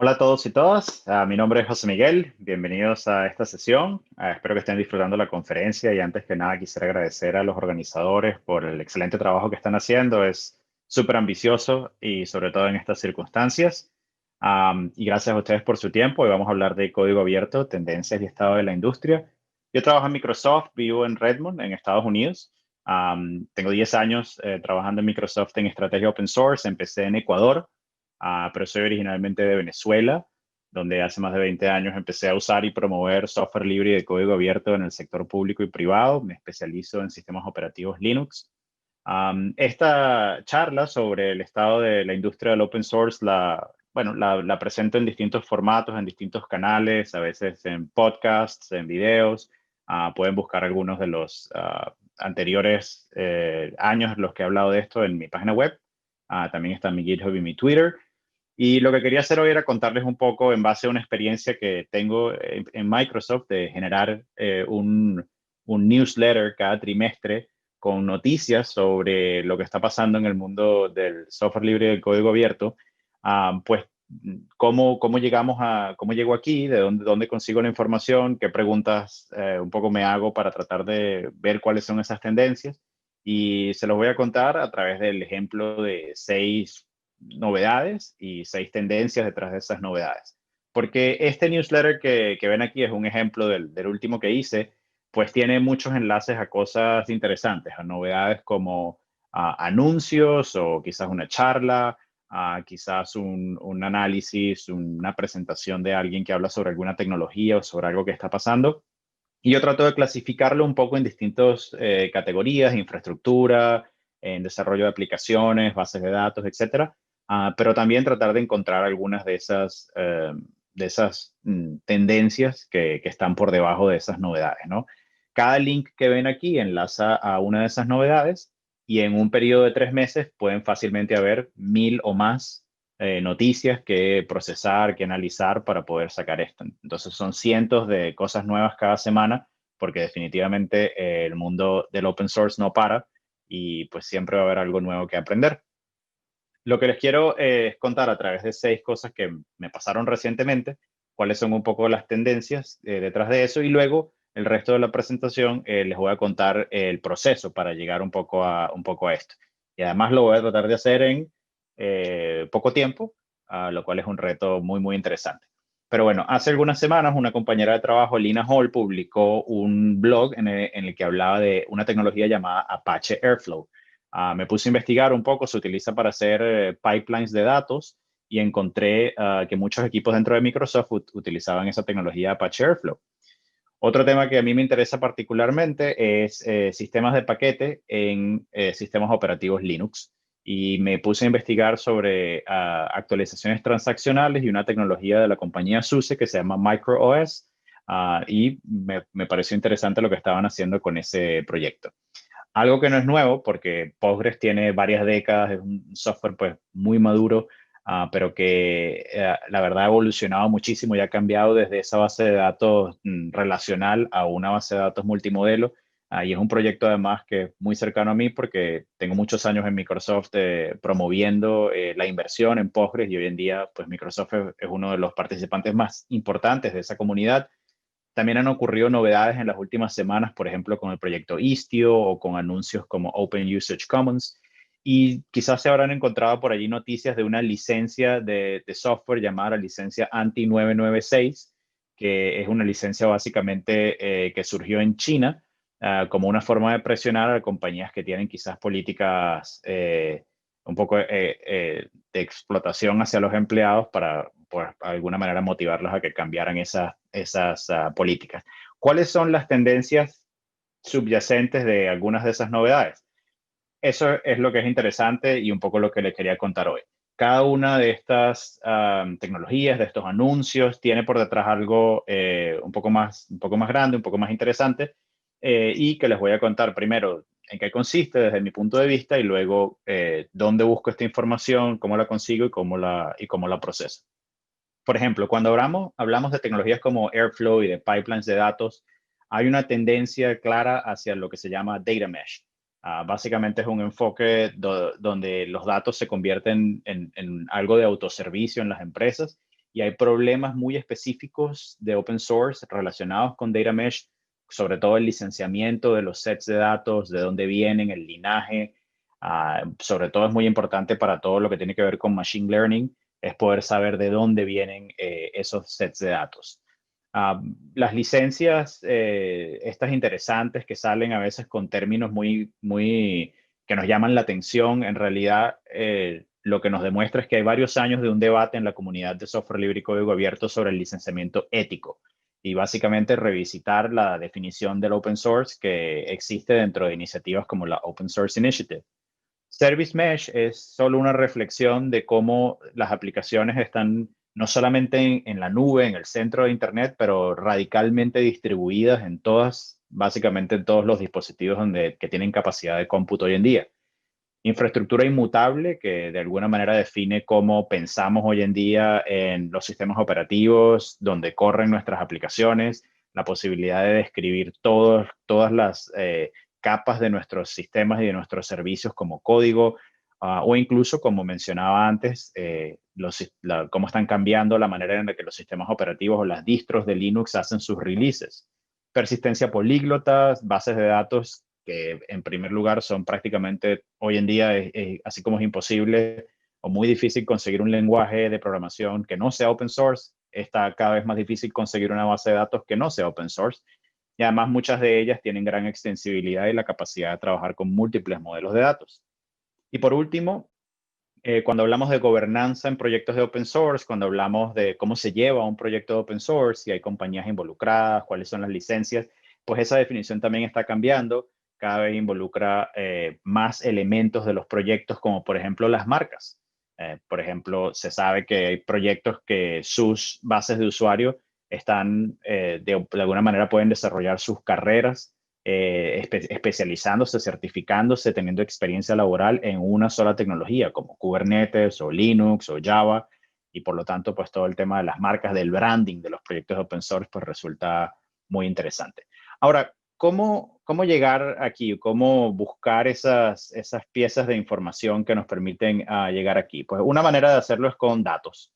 Hola a todos y todas. Mi nombre es José Miguel. Bienvenidos a esta sesión. Espero que estén disfrutando la conferencia y antes que nada quisiera agradecer a los organizadores por el excelente trabajo que están haciendo. Es súper ambicioso y sobre todo en estas circunstancias. Y gracias a ustedes por su tiempo. Hoy vamos a hablar de código abierto, tendencias y estado de la industria. Yo trabajo en Microsoft, vivo en Redmond, en Estados Unidos. Tengo 10 años trabajando en Microsoft en estrategia open source. Empecé en Ecuador. Pero soy originalmente de Venezuela, donde hace más de 20 años empecé a usar y promover software libre y de código abierto en el sector público y privado. Me especializo en sistemas operativos Linux. Esta charla sobre el estado de la industria del open source la presento en distintos formatos, en distintos canales, a veces en podcasts, en videos. Pueden buscar algunos de los anteriores años en los que he hablado de esto en mi página web. También está mi GitHub y mi Twitter. Y lo que quería hacer hoy era contarles un poco en base a una experiencia que tengo en Microsoft de generar un newsletter cada trimestre con noticias sobre lo que está pasando en el mundo del software libre y del código abierto. Pues, cómo llego aquí, de dónde consigo la información, qué preguntas un poco me hago para tratar de ver cuáles son esas tendencias. Y se los voy a contar a través del ejemplo de 6 novedades y 6 tendencias detrás de esas novedades. Porque este newsletter que ven aquí es un ejemplo del último que hice, pues tiene muchos enlaces a cosas interesantes, a novedades como anuncios o quizás una charla, quizás un análisis, una presentación de alguien que habla sobre alguna tecnología o sobre algo que está pasando. Y yo trato de clasificarlo un poco en distintas categorías, infraestructura, en desarrollo de aplicaciones, bases de datos, etcétera. Pero también tratar de encontrar algunas de esas tendencias que están por debajo de esas novedades, ¿no? Cada link que ven aquí enlaza a una de esas novedades y en un periodo de 3 meses pueden fácilmente haber 1000 o más noticias que procesar, que analizar para poder sacar esto. Entonces son cientos de cosas nuevas cada semana porque definitivamente el mundo del open source no para y pues siempre va a haber algo nuevo que aprender. Lo que les quiero es contar a través de 6 cosas que me pasaron recientemente, cuáles son un poco las tendencias detrás de eso y luego el resto de la presentación les voy a contar el proceso para llegar un poco a esto. Y además lo voy a tratar de hacer en poco tiempo, lo cual es un reto muy, muy interesante. Pero bueno, hace algunas semanas una compañera de trabajo, Lina Hall, publicó un blog en el que hablaba de una tecnología llamada Apache Airflow. Me puse a investigar un poco, se utiliza para hacer pipelines de datos y encontré que muchos equipos dentro de Microsoft utilizaban esa tecnología Apache Airflow. Otro tema que a mí me interesa particularmente es sistemas de paquete en sistemas operativos Linux. Y me puse a investigar sobre actualizaciones transaccionales y una tecnología de la compañía SUSE que se llama MicroOS. Y me pareció interesante lo que estaban haciendo con ese proyecto. Algo que no es nuevo, porque Postgres tiene varias décadas, es un software pues muy maduro, pero que la verdad ha evolucionado muchísimo y ha cambiado desde esa base de datos relacional a una base de datos multimodelo. Y es un proyecto además que es muy cercano a mí porque tengo muchos años en Microsoft promoviendo la inversión en Postgres y hoy en día pues Microsoft es uno de los participantes más importantes de esa comunidad. También han ocurrido novedades en las últimas semanas, por ejemplo, con el proyecto Istio o con anuncios como Open Usage Commons. Y quizás se habrán encontrado por allí noticias de una licencia de software llamada la licencia ANTI 996, que es una licencia básicamente que surgió en China como una forma de presionar a compañías que tienen quizás políticas un poco de explotación hacia los empleados para, por alguna manera, motivarlos a que cambiaran esas políticas. ¿Cuáles son las tendencias subyacentes de algunas de esas novedades? Eso es lo que es interesante y un poco lo que les quería contar hoy. Cada una de estas tecnologías, de estos anuncios, tiene por detrás algo un poco más grande, un poco más interesante, y que les voy a contar primero en qué consiste desde mi punto de vista y luego dónde busco esta información, cómo la consigo y cómo la proceso. Por ejemplo, cuando hablamos de tecnologías como Airflow y de pipelines de datos, hay una tendencia clara hacia lo que se llama data mesh. Básicamente es un enfoque donde los datos se convierten en algo de autoservicio en las empresas y hay problemas muy específicos de open source relacionados con data mesh, sobre todo el licenciamiento de los sets de datos, de dónde vienen, el linaje. Sobre todo es muy importante para todo lo que tiene que ver con machine learning, es poder saber de dónde vienen esos sets de datos. Las licencias, estas interesantes que salen a veces con términos muy que nos llaman la atención, en realidad lo que nos demuestra es que hay varios años de un debate en la comunidad de software libre y código abierto sobre el licenciamiento ético y básicamente revisitar la definición del open source que existe dentro de iniciativas como la Open Source Initiative. Service Mesh es solo una reflexión de cómo las aplicaciones están no solamente en la nube, en el centro de Internet, pero radicalmente distribuidas en todas, básicamente en todos los dispositivos que tienen capacidad de cómputo hoy en día. Infraestructura inmutable que de alguna manera define cómo pensamos hoy en día en los sistemas operativos, donde corren nuestras aplicaciones, la posibilidad de describir todas las capas de nuestros sistemas y de nuestros servicios como código, o incluso, como mencionaba antes, cómo están cambiando la manera en la que los sistemas operativos o las distros de Linux hacen sus releases. Persistencia políglota, bases de datos que en primer lugar son prácticamente hoy en día, así como es imposible o muy difícil conseguir un lenguaje de programación que no sea open source, está cada vez más difícil conseguir una base de datos que no sea open source. Y además muchas de ellas tienen gran extensibilidad y la capacidad de trabajar con múltiples modelos de datos. Y por último, cuando hablamos de gobernanza en proyectos de open source, cuando hablamos de cómo se lleva un proyecto de open source, si hay compañías involucradas, cuáles son las licencias, pues esa definición también está cambiando. Cada vez involucra más elementos de los proyectos, como por ejemplo las marcas. Por ejemplo, se sabe que hay proyectos que sus bases de usuario están, de alguna manera pueden desarrollar sus carreras especializándose, certificándose, teniendo experiencia laboral en una sola tecnología, como Kubernetes o Linux o Java, y por lo tanto, pues todo el tema de las marcas, del branding de los proyectos de open source, pues resulta muy interesante. Ahora, ¿cómo llegar aquí? ¿Cómo buscar esas piezas de información que nos permiten llegar aquí? Pues una manera de hacerlo es con datos.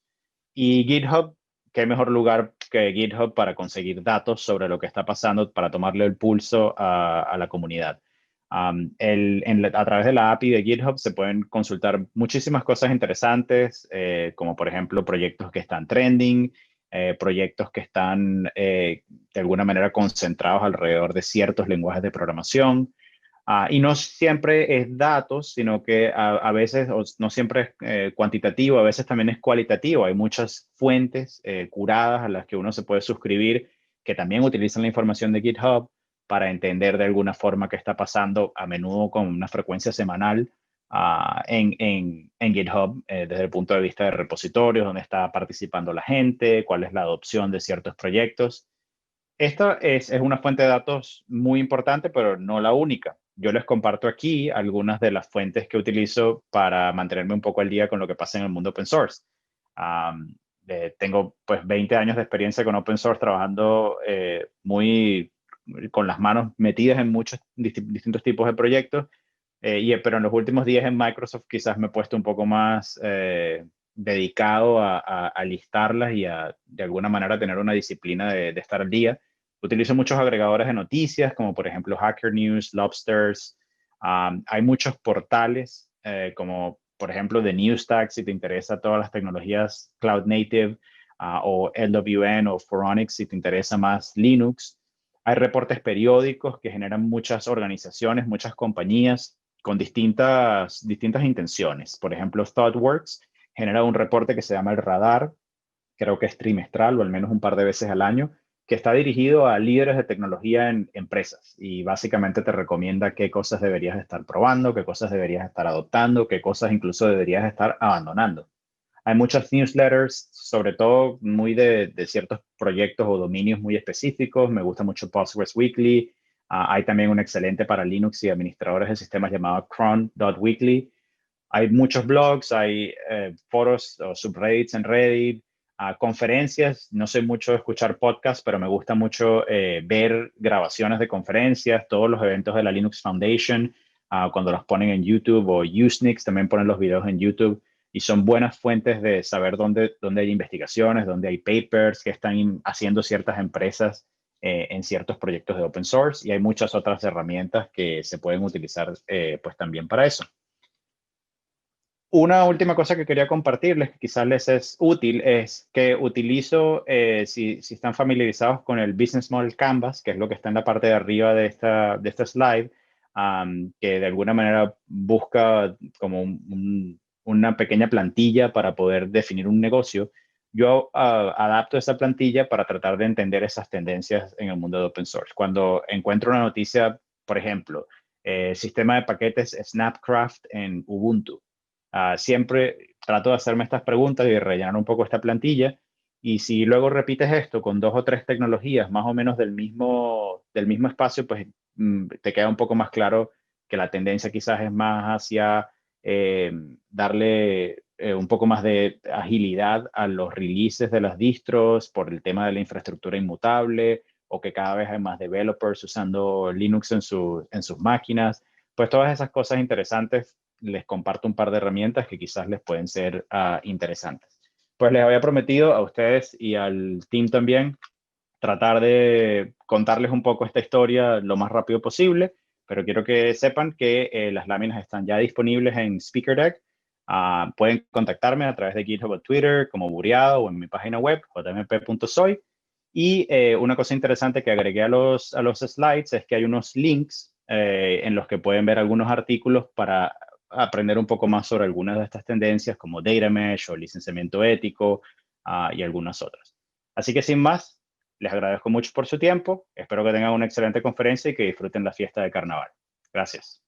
Y GitHub, qué mejor lugar que GitHub para conseguir datos sobre lo que está pasando, para tomarle el pulso a la comunidad. A través de la API de GitHub se pueden consultar muchísimas cosas interesantes, como por ejemplo proyectos que están trending, proyectos que están de alguna manera concentrados alrededor de ciertos lenguajes de programación. Y no siempre es datos, sino que a veces, no siempre es cuantitativo, a veces también es cualitativo. Hay muchas fuentes curadas a las que uno se puede suscribir que también utilizan la información de GitHub para entender de alguna forma qué está pasando, a menudo con una frecuencia semanal en GitHub, desde el punto de vista de repositorios, dónde está participando la gente, cuál es la adopción de ciertos proyectos. Esta es una fuente de datos muy importante, pero no la única. Yo les comparto aquí algunas de las fuentes que utilizo para mantenerme un poco al día con lo que pasa en el mundo open source. Tengo pues 20 años de experiencia con open source trabajando muy con las manos metidas en muchos distintos tipos de proyectos, pero en los últimos días en Microsoft quizás me he puesto un poco más dedicado a listarlas y de alguna manera tener una disciplina de estar al día. Utilizo muchos agregadores de noticias, como por ejemplo Hacker News, Lobsters. Hay muchos portales, como por ejemplo The Newsstack, si te interesa todas las tecnologías Cloud Native, o LWN o Phoronix, si te interesa más Linux. Hay reportes periódicos que generan muchas organizaciones, muchas compañías con distintas intenciones. Por ejemplo, ThoughtWorks genera un reporte que se llama El Radar, creo que es trimestral o al menos un par de veces al año, que está dirigido a líderes de tecnología en empresas y básicamente te recomienda qué cosas deberías estar probando, qué cosas deberías estar adoptando, qué cosas incluso deberías estar abandonando. Hay muchas newsletters, sobre todo muy de ciertos proyectos o dominios muy específicos. Me gusta mucho Postgres Weekly. Hay también un excelente para Linux y administradores de sistemas llamado cron.weekly. Hay muchos blogs, hay foros o subreddits en Reddit, conferencias. No sé mucho de escuchar podcasts, pero me gusta mucho ver grabaciones de conferencias, todos los eventos de la Linux Foundation, cuando los ponen en YouTube, o Usenix también ponen los videos en YouTube. y son buenas fuentes de saber dónde hay investigaciones, dónde hay papers que están haciendo ciertas empresas en ciertos proyectos de open source, y hay muchas otras herramientas que se pueden utilizar pues también para eso. Una última cosa que quería compartirles, que quizás les es útil, es que utilizo, si están familiarizados con el Business Model Canvas, que es lo que está en la parte de arriba de esta slide, que de alguna manera busca como una pequeña plantilla para poder definir un negocio. Yo adapto esa plantilla para tratar de entender esas tendencias en el mundo de open source. Cuando encuentro una noticia, por ejemplo, sistema de paquetes Snapcraft en Ubuntu. Siempre trato de hacerme estas preguntas y de rellenar un poco esta plantilla. Y si luego repites esto con 2 o 3 tecnologías más o menos del mismo espacio, pues te queda un poco más claro que la tendencia quizás es más hacia darle un poco más de agilidad a los releases de las distros por el tema de la infraestructura inmutable, o que cada vez hay más developers usando Linux en sus máquinas. Pues todas esas cosas interesantes, les comparto un par de herramientas que quizás les pueden ser interesantes. Pues les había prometido a ustedes y al team también tratar de contarles un poco esta historia lo más rápido posible, pero quiero que sepan que las láminas están ya disponibles en SpeakerDeck. Pueden contactarme a través de GitHub o Twitter como Buriado, o en mi página web jmp.soy. Y una cosa interesante que agregué a los slides es que hay unos links en los que pueden ver algunos artículos para aprender un poco más sobre algunas de estas tendencias, como data mesh o licenciamiento ético, y algunas otras. Así que sin más, les agradezco mucho por su tiempo. Espero que tengan una excelente conferencia y que disfruten la fiesta de carnaval. Gracias.